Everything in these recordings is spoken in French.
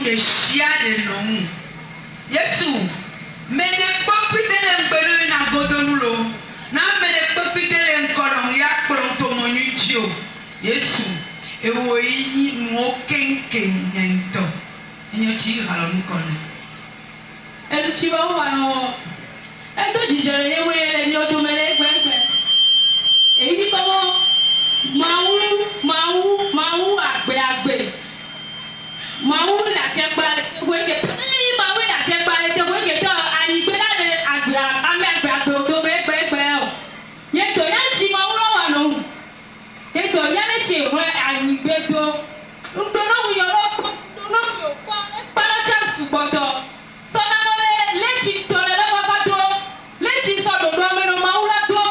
de chia de non. Yesu, mais ne pas quitter l'embellu na godonulo. Na mais ne pas quitter l'encolon ya plonto monudio. Yesu, et oui, mo kenken nento. Et tu iras nous connaître. Et tu vas voir. Et toi, tu dirais, oui, les gens de mes frères. Et il dit comment? Maou, agbe. Maou, la tienne pas, oui, que Maou, la tienne pas, oui, que toi, aïe, que là, agbe, y a toi, y a ti Maou là, non? Y a toi, y a les ti, ouais, aïe, que toi, nous donnons, y a l'autre, nous pas la chance, pour toi. So now, let it to the level. Let it so the woman of Maulato.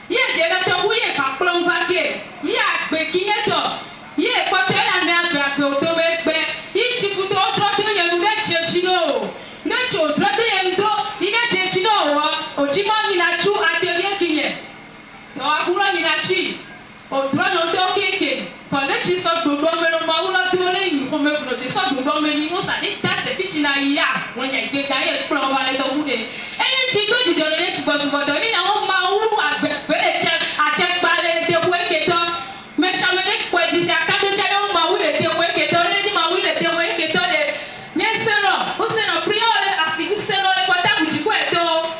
Yet, they got a way of Plum Vake. Yeah, baking it up. Yeah, but then I'm not going to make back. If you put all trotting and let you know. Let your trotting and do, you get you know, or Jimmy in a true at the Yakin. No, I'm running a tree. Or run on talking. For let you stop the woman of Maula to ring from the sort of woman. That's the pitch in a year when I get a problem. And she go to the rest because we got the Maou at check by the Waketo. Meshamanic, what is a candle channel Maou, the Waketo, Maou, the Waketo. Yes, sir, who's in a prior after you sell all the water which you went to.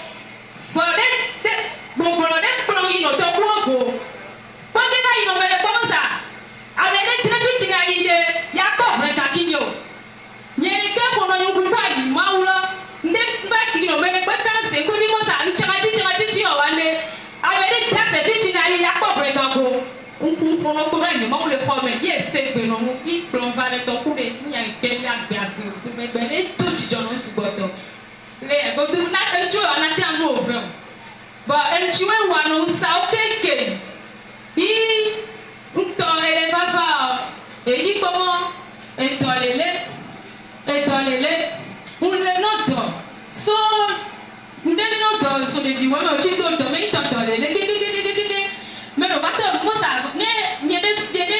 For that, that blowing or the logo. What did I know when the Bosa? I mean, the pitching I did Yakob and Takinyo. Yeni kapo na yukupai maula ndebaki no mene kwekana se kuni mosa chamachi owane awede tase bichi na ya pobre gago unkuno ko mene mo le forme yes se gbe no mu I plon vale to kube nya ipe ya gbe agbe to me gbe le to jijo no sugoto le go do na enjo na ti anu over but enchiwe wa no sa okeke I unto ele baba eyi pomo entolele etolele unle nodo so ndeni nodo so de diwo no chi do me totolele gege me ro bato mo sa ne de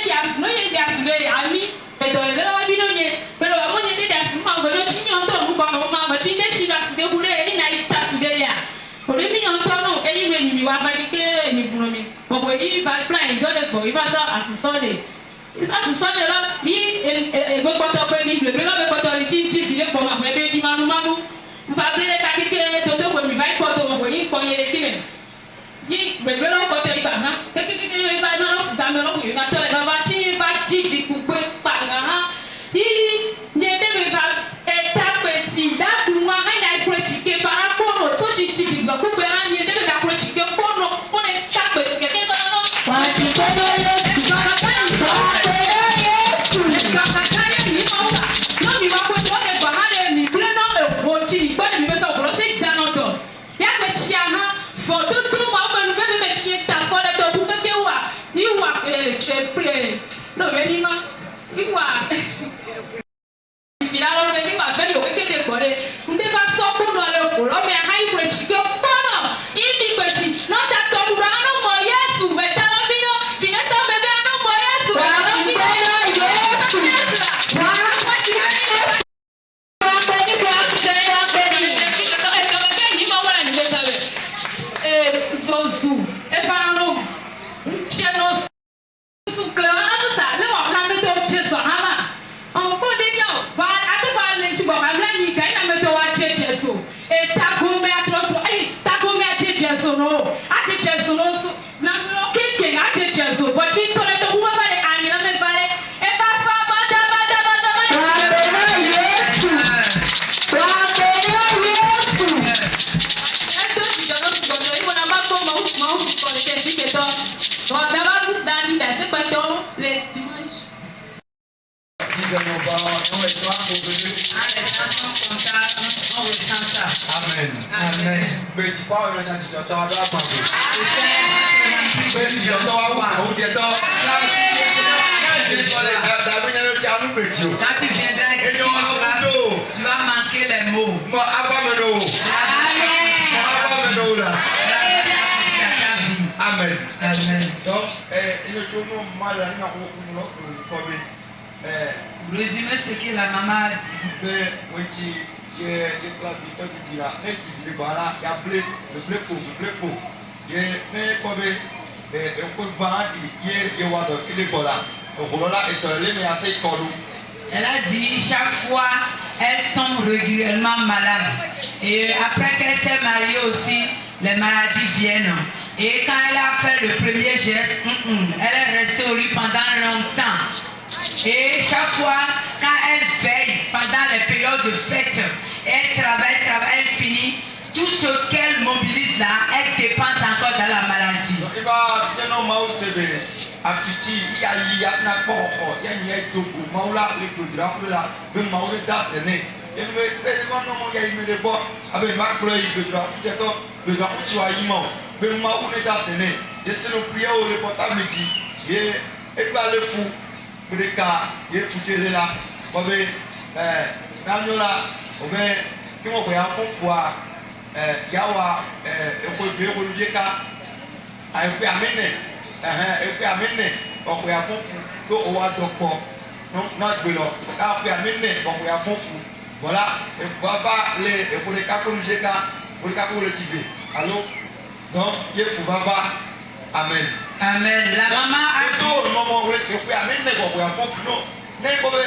dias no ye dias le ami etolele wa bi no nye pero wa mo nye de dias ma go yo chi nyon to mu ko no ma ba chi de shi na su de bure ni na ita su de ya o de mi nyon to no eyi me ni wa ba ke ni funu mi bo bo yi ba plan do de ko I ba sa asu so de isa tu so de la ni go poto pe ni ble ble poto ni chi file ko ma be di manu mba ble ka kike to to ko mi vai poto mo yi ko ye de kime yi ble ble ko te ba na ke ba na fu da me lo ku na to e ba chi bi ku pe pa na ha yi ne de me va e ta pe ti da du ma ha na pratique para ko no so chi bi ba ku pe ha ni de me da pratique ko no ko ne ta pe ti ke so no pa ti ko no ye ti na ka no, vedi ma igual. Finalo vedi ma vedi o che te pare. Non te fa sopra no le culo, me hai questi che pono. I questi non da tornano mo Yesu, vedi la vino, finito vedendo mo Yesu. Josu, e fanno c'è no su cleano sa, le mo la metto c'è so ama. On peut dire va a te parler si bon, ma ni kai na metto wa c'è so. E ta come a tro ta come a c'è so no. A c'è so no so na no che a c'è so. Poi ci to le to uma vale ani la me vale. E ba fa ba. Amen. Amen. Mais tu parles de tu t'entends là pas. Mais tu entends pas ou tu entends. Quand tu viendras ici, tu vas manquer les mots. Amen. Amen. Donc, il y a tout le monde mal à nous. Résumez ce que la maman a dit. Mais oui, tu es là, tu dis là, et tu dis voilà, il y a le blé pour. Mais comme on peut vendre, il y a Elle a dit chaque fois elle tombe régulièrement malade. Et après qu'elle s'est mariée aussi, les maladies viennent. Et quand elle a fait le premier geste, elle est restée au lit pendant longtemps. Et chaque fois, quand elle veille pendant les périodes de fête, elle travaille, elle finit. Tout ce qu'elle mobilise là, elle dépense encore dans la maladie. Yawa ekodieka ayekpe amene ekpe amene ọkùnrin afọnfu tó owó adọpọ náà gbé lọ káàpẹ amene ọkùnrin afọnfu voilà efubava le ekodieka kodieka ekodieka koletive alo donc ye fubava amen. Amen. La maman a dit. Eto mọmọ wele ekpe amene ọkùnrin afọnfu náà ne ko bɛ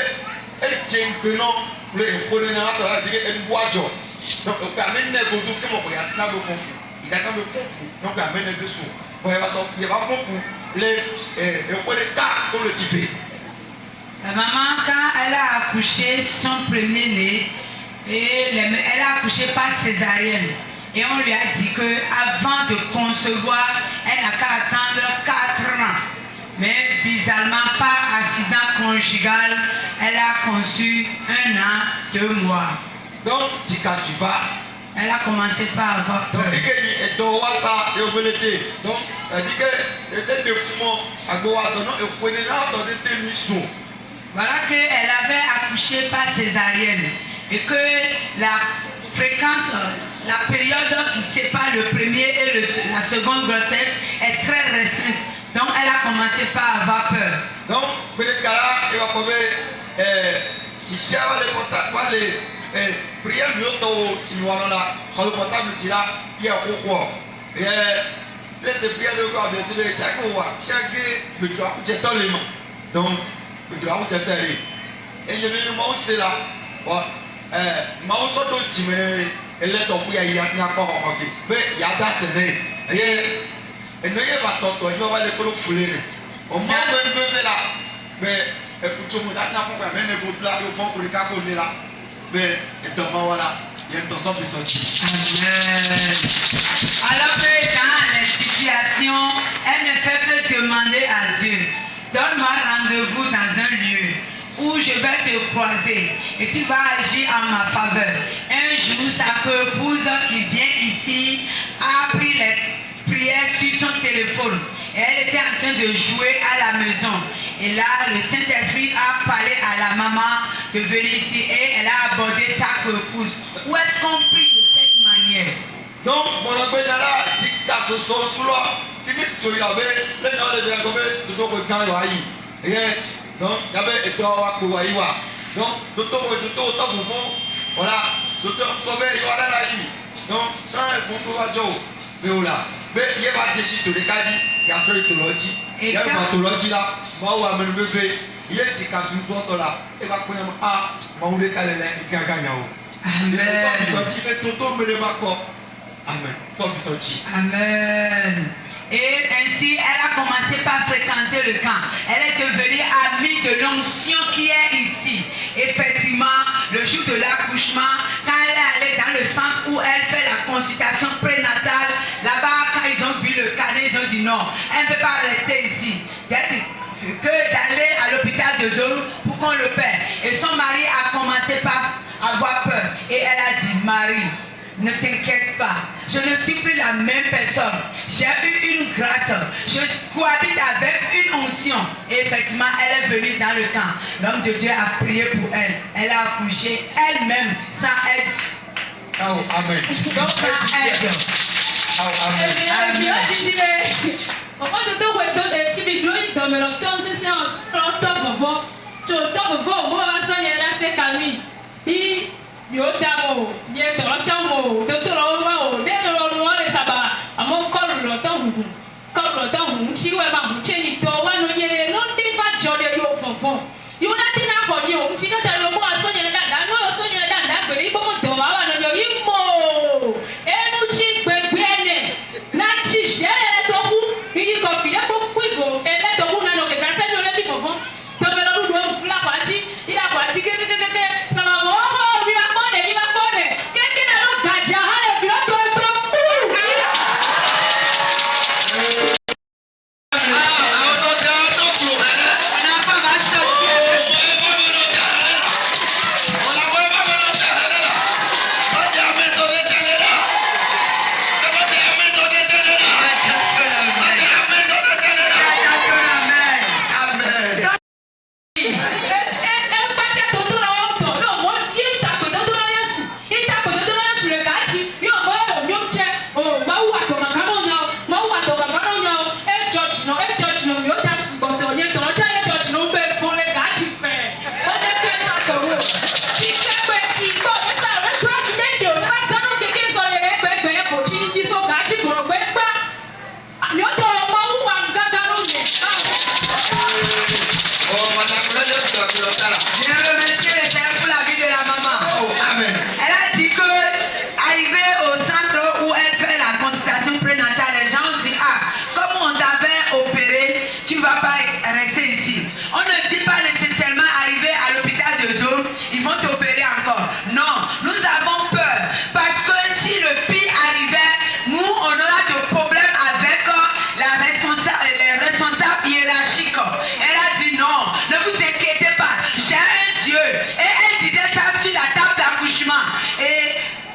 edze ŋgbe náà le ekode náà atọ la dige enubu adzɔ. Donc, on peut amener les gouttes qui m'ont regardé dans le fond. Il a quand même fond. Donc, on peut amener dessous. Bon, il va sortir, il va fond pour les cas pour le type. La maman, quand elle a accouché son premier-né, elle a accouché par césarienne. Et on lui a dit qu'avant de concevoir, elle n'a qu'à attendre 4 ans. Mais bizarrement, par accident conjugal, elle a conçu 1 an, 2 mois. Donc, tika suiva. Elle a commencé par avoir peur. Donc, et donc, ça, et donc, elle dit que était de fumant, à Goa, donc, et prenez là, dans des émissions. Voilà qu'elle avait accouché par césarienne et que la fréquence, la période qui sépare le premier et la seconde grossesse est très restreinte. Donc, elle a commencé par avoir peur. Donc, peut-être là, il va trouver, si ça va les contacts, les prière l'auto qui nous a là, quand le portable dira, il y a quoi. Et laissez prier le corps, bien sûr, chaque fois, chaque le droit, j'ai tant les mains. Donc, le droit, j'ai tant les. Et je vais me montrer là. Ma osso do time, elle est tombée à y a pas encore. Mais il y a d'assez. Et ne y a pas tant, il va les coller fouler. On m'a même bébé là. Mais écoute, moi, n'a pas même les bouts là, au fond, pour les caconer là. Mais voilà, il y a une personne qui sortit. Amen. Alors que dans les situations, elle ne fait que demander à Dieu, donne-moi rendez-vous dans un lieu où je vais te croiser et tu vas agir en ma faveur. Un jour, sa épouse qui vient ici a pris les prières sur son téléphone et elle était en train de jouer à la maison. Et là, le Saint-Esprit a parlé à la maman de venir ici et elle a abordé sa épouse. Où est-ce qu'on prie de cette manière? Donc, mon abbé-là, dit qu'à ce soir, il dit que tu avais les gens de Jacob, tout au bout de l'Aïe. Et donc, il y avait et toi, Kouaïwa. Donc, tout au mouvement, voilà, tout au sauvé, il y a l'Aïe. Donc, ça, il faut que tu mais là, mais il y a pas de déchet de l'écadie, il y a très théologie. Il y a une théologie là, moi, où amène le bébé, il y a des cas sous toi là, et va connaître, ah, moi, où les calés, il y a gagné. Amen. Amen. Et ainsi, elle a commencé par fréquenter le camp. Elle est devenue amie de l'onction qui est ici. Effectivement, le jour de l'accouchement, quand elle est allée dans le centre où elle fait la consultation prénatale, là-bas, quand ils ont vu le cadet, ils ont dit non, elle ne peut pas rester ici. Que d'aller à l'hôpital de Zoro pour qu'on le paie. Et son mari a commencé par avoir peur. Et elle a dit, Marie, ne t'inquiète pas, je ne suis plus la même personne. J'ai eu une grâce. Je cohabite avec une onction. Et effectivement, elle est venue dans le camp. L'homme de Dieu a prié pour elle. Elle a accouché elle-même sans aide. Oh, amen. Sans aide. Oh, amen. Amen. Comme vous, vous avez soigné la sécamie. Il y a d'abord, il y a de l'automne, de tout le dès le noir et sabbat, à mon corps le temps, comme le temps, tu vois, ma chérie, toi, non, il y a non, t'es pas jolé au fond. You not in a body, you know that you are so young that I know so young that but you want to have on your imo. And cheap, but granny, not cheap, let the who, you got the apple quick, and let the woman of the grass and your people home. Tell me, I don't know, Lapachi, in a party, get some of all, we are money, we are money. Get it out of Gaja, and we are going to.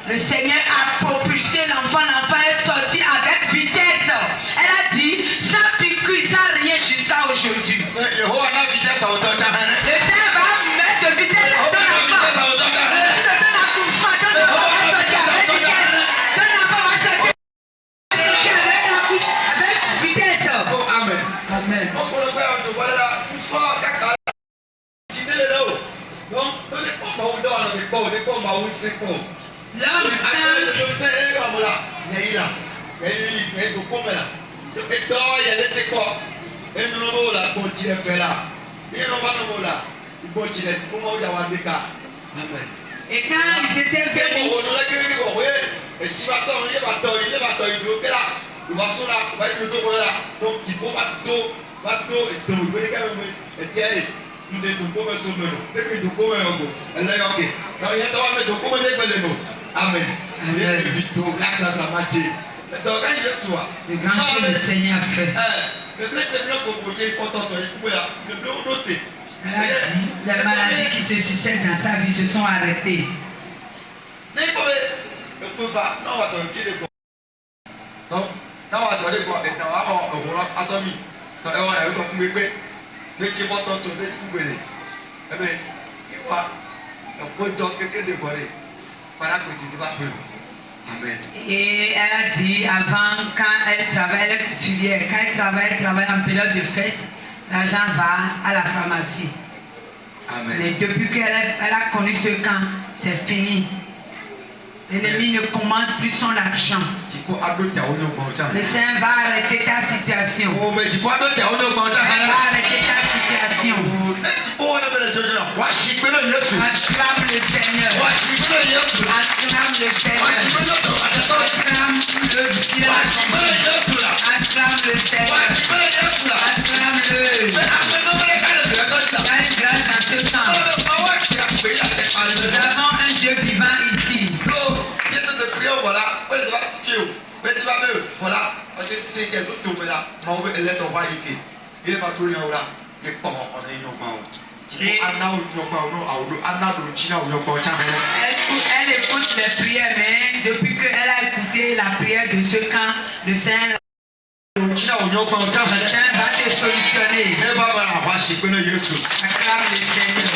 Le Seigneur a propulsé l'enfant est sorti avec vitesse. Elle a dit, sans piqûre, sans rien jusqu'à aujourd'hui. Le Seigneur va mettre de vitesse dans l'enfant. Au-dessus de ton accouchement, ton enfant va sortir avec vitesse. Ton enfant va sortir avec vitesse. Oh, amen. Amen. L'homme et quand ils étaient venus, amen. le grand chef du Seigneur a fait. Elle a dit, les maladies qui se succèdent dans sa vie se sont arrêtées. Et elle a dit avant, quand elle travaille, elle est couturière, quand elle travaille en période de fête, l'argent va à la pharmacie. Amen. Mais depuis qu'elle a connu ce camp, c'est fini. L'ennemi ne commande plus son argent. Le Seigneur va arrêter ta situation. Il va arrêter ta situation. Acclame le Seigneur. Acclame le Seigneur. Acclame le village. Acclame le Seigneur. Acclame-le. Il y a une grâce dans ce temps. Nous avons un Dieu vivant ici. Voilà, Elle écoute les prières, mais depuis qu'elle a écouté la prière de ce camp, le Seigneur va te solutionner. Acclame le Seigneur.